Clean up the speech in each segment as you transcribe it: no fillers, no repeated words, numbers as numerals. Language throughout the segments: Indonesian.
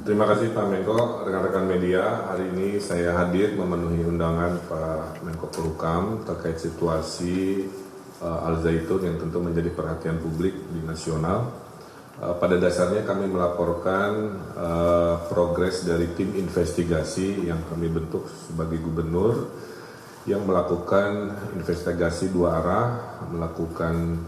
Terima kasih Pak Menko, rekan-rekan media. Hari ini saya hadir memenuhi undangan Pak Menko Polhukam terkait situasi Al Zaitun yang tentu menjadi perhatian publik di nasional. Pada dasarnya kami melaporkan progres dari tim investigasi yang kami bentuk sebagai gubernur yang melakukan investigasi dua arah, melakukan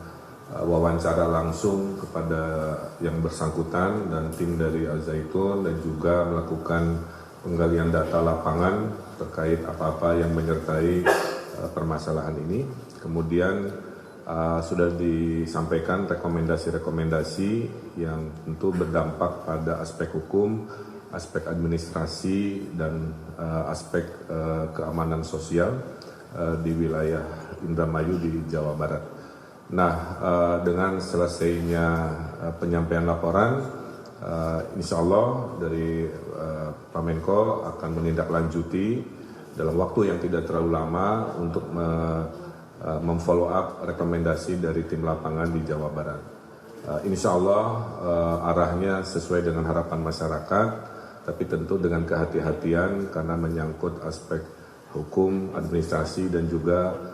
wawancara langsung kepada yang bersangkutan dan tim dari Al Zaitun dan juga melakukan penggalian data lapangan terkait apa-apa yang menyertai permasalahan ini. Kemudian sudah disampaikan rekomendasi-rekomendasi yang tentu berdampak pada aspek hukum, aspek administrasi dan aspek keamanan sosial di wilayah Indramayu di Jawa Barat. Nah, dengan selesainya penyampaian laporan, insya Allah dari Pak Menko akan menindaklanjuti dalam waktu yang tidak terlalu lama untuk memfollow up rekomendasi dari tim lapangan di Jawa Barat. Insya Allah arahnya sesuai dengan harapan masyarakat, tapi tentu dengan kehati-hatian karena menyangkut aspek hukum, administrasi dan juga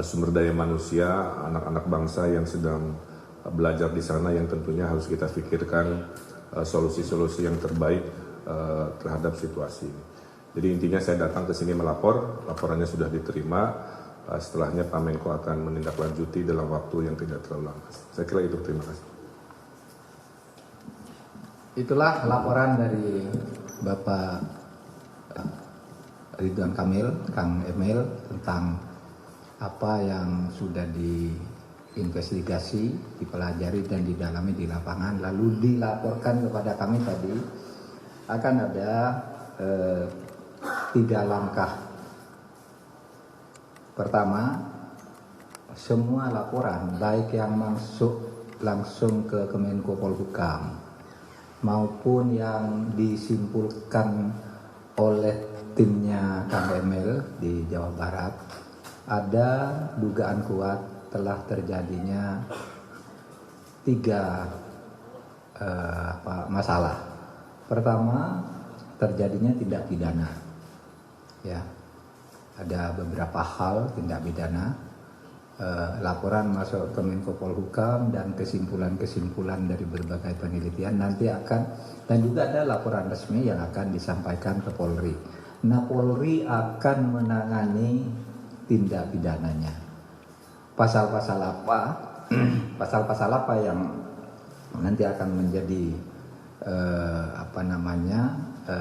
sumber daya manusia, anak-anak bangsa yang sedang belajar di sana yang tentunya harus kita pikirkan solusi-solusi yang terbaik terhadap situasi ini. Jadi intinya saya datang ke sini melapor, laporannya sudah diterima, setelahnya Pak Menko akan menindaklanjuti dalam waktu yang tidak terlalu lama. Saya kira itu, terima kasih. Itulah laporan dari Bapak Ridwan Kamil, Kang Emil, tentang apa yang sudah diinvestigasi, dipelajari dan didalami di lapangan, lalu dilaporkan kepada kami tadi. Akan ada 3 langkah. Pertama, semua laporan baik yang masuk langsung ke Kemenko Polhukam maupun yang disimpulkan oleh timnya Kang Emil di Jawa Barat, ada dugaan kuat telah terjadinya 3 masalah. Pertama, terjadinya tindak pidana. Ya, ada beberapa hal tindak pidana. Laporan masuk ke Menko Polhukam dan kesimpulan-kesimpulan dari berbagai penelitian nanti akan, dan juga ada laporan resmi yang akan disampaikan ke Polri. Nah, Polri akan menangani tindak pidananya. Pasal-pasal apa? Pasal-pasal apa yang nanti akan menjadi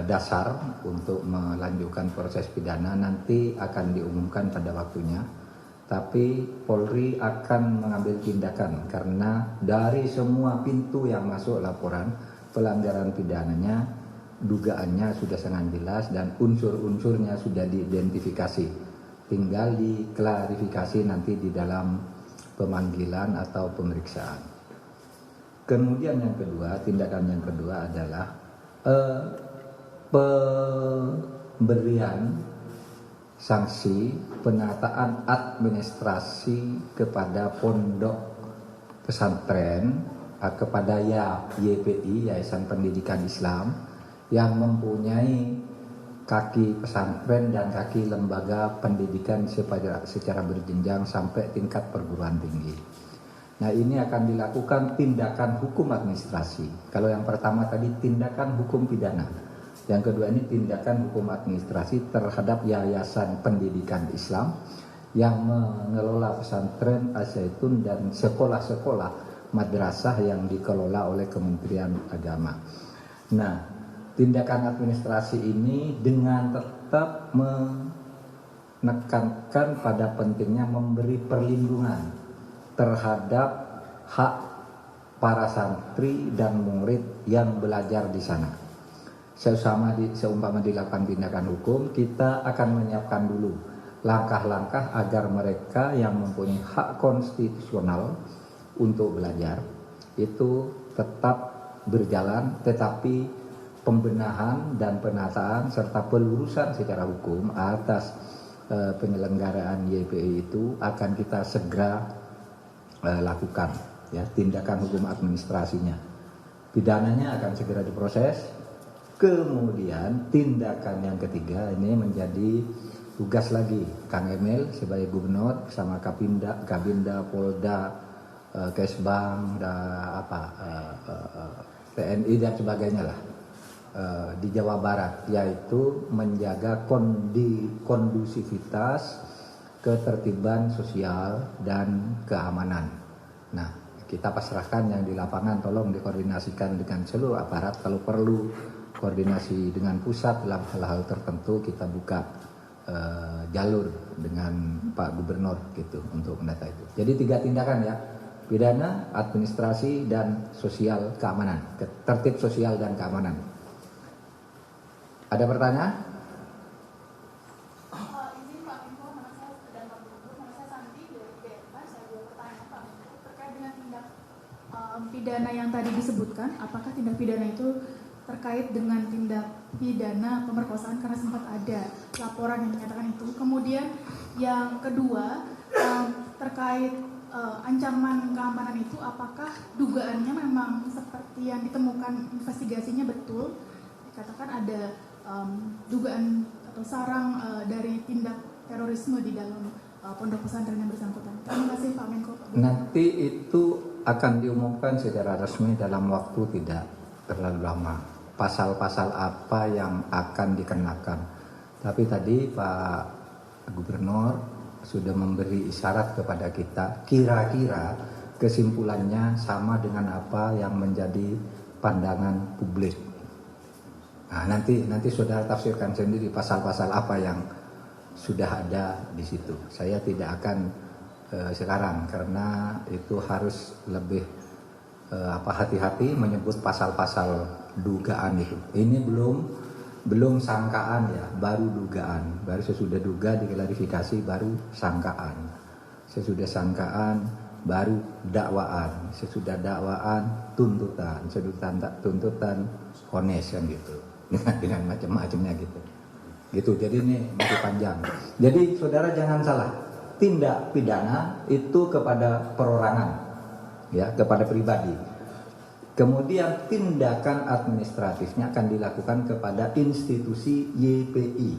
dasar untuk melanjutkan proses pidana nanti akan diumumkan pada waktunya. Tapi Polri akan mengambil tindakan karena dari semua pintu yang masuk laporan pelanggaran pidananya, dugaannya sudah sangat jelas dan unsur-unsurnya sudah diidentifikasi. Tinggal diklarifikasi nanti di dalam pemanggilan atau pemeriksaan. Kemudian yang kedua, tindakan yang kedua adalah pemberian sanksi penataan administrasi kepada pondok pesantren, kepada YPI, Yayasan Pendidikan Islam, yang mempunyai kaki pesantren dan kaki lembaga pendidikan secara berjenjang sampai tingkat perguruan tinggi. Nah, ini akan dilakukan tindakan hukum administrasi. Kalau yang pertama tadi tindakan hukum pidana, yang kedua ini tindakan hukum administrasi terhadap Yayasan Pendidikan Islam yang mengelola pesantren Al Zaitun dan sekolah-sekolah madrasah yang dikelola oleh Kementerian Agama. Nah, tindakan administrasi ini dengan tetap menekankan pada pentingnya memberi perlindungan terhadap hak para santri dan murid yang belajar di sana. Seumpama dilakukan tindakan hukum, kita akan menyiapkan dulu langkah-langkah agar mereka yang mempunyai hak konstitusional untuk belajar itu tetap berjalan, tetapi pembenahan dan penataan serta pelurusan secara hukum atas penyelenggaraan YPI itu akan kita segera lakukan, ya, tindakan hukum administrasinya. Pidananya akan segera diproses, Kemudian tindakan yang ketiga ini menjadi tugas lagi Kang Emil sebagai gubernur sama Kabinda, Polda, Kesbang, TNI dan sebagainya lah di Jawa Barat, yaitu menjaga kondusivitas, ketertiban sosial dan keamanan. Nah, kita pasrahkan yang di lapangan, tolong dikoordinasikan dengan seluruh aparat. Kalau perlu koordinasi dengan pusat dalam hal-hal tertentu, kita buka jalur dengan Pak Gubernur gitu untuk mendata itu. Jadi 3 tindakan ya: pidana, administrasi, dan sosial keamanan, tertib sosial dan keamanan. Ada pertanyaan? Izin Pak Menko, nama saya dan Pak Gubernur, nama saya Santi dari BMK. Saya ada pertanyaan Pak Menko terkait dengan tindak pidana yang tadi disebutkan. Apakah tindak pidana itu terkait dengan tindak pidana pemerkosaan, karena sempat ada laporan yang menyatakan itu. Kemudian yang kedua terkait ancaman keamanan itu, apakah dugaannya memang seperti yang ditemukan investigasinya betul? Dikatakan ada dugaan atau sarang dari tindak terorisme di dalam pondok pesantren yang bersangkutan. Terima kasih Pak Menko. Nanti itu akan diumumkan secara resmi dalam waktu tidak terlalu lama. Pasal-pasal apa yang akan dikenakan. Tapi tadi Pak Gubernur sudah memberi isyarat kepada kita, kira-kira kesimpulannya sama dengan apa yang menjadi pandangan publik. Nah, nanti saudara tafsirkan sendiri pasal-pasal apa yang sudah ada di situ. Saya tidak akan sekarang, karena itu harus lebih hati-hati menyebut pasal-pasal dugaan itu. Ini belum sangkaan ya, baru dugaan. Baru sesudah duga diklarifikasi, baru sangkaan. Sesudah sangkaan baru dakwaan. Sesudah dakwaan tuntutan. Sesudah tuntutan vonis kan gitu. Dengan macam-macamnya gitu. Gitu. Jadi ini masih panjang. Jadi saudara jangan salah. Tindak pidana itu kepada perorangan, ya, kepada pribadi. Kemudian tindakan administratifnya akan dilakukan kepada institusi YPI,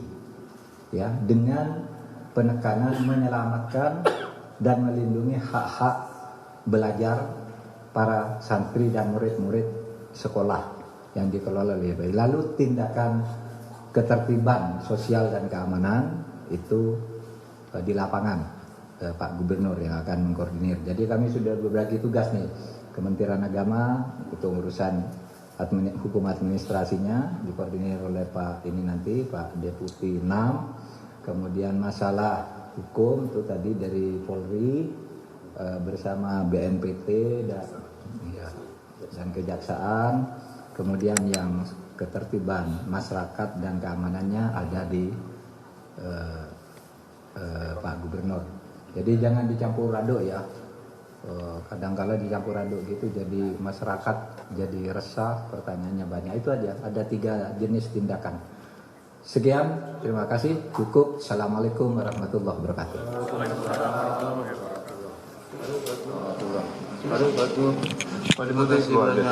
ya, dengan penekanan menyelamatkan dan melindungi hak-hak belajar para santri dan murid-murid sekolah yang dikelola oleh YPI. Lalu tindakan ketertiban sosial dan keamanan itu di lapangan, Pak Gubernur yang akan mengkoordinir. Jadi kami sudah berbagi tugas nih. Kementerian Agama untuk urusan hukum administrasinya dikoordinir oleh Pak Deputi 6. Kemudian masalah hukum itu tadi dari Polri bersama BNPT dan Kejaksaan. Kemudian yang ketertiban masyarakat dan keamanannya ada di Pak Gubernur. Jadi jangan dicampur aduk ya. Kadang-kala dicampur aduk gitu, jadi masyarakat jadi resah, pertanyaannya banyak. Itu aja, ada 3 jenis tindakan. Sekian, terima kasih, cukup. Assalamualaikum warahmatullahi wabarakatuh. Terima kasih banyak.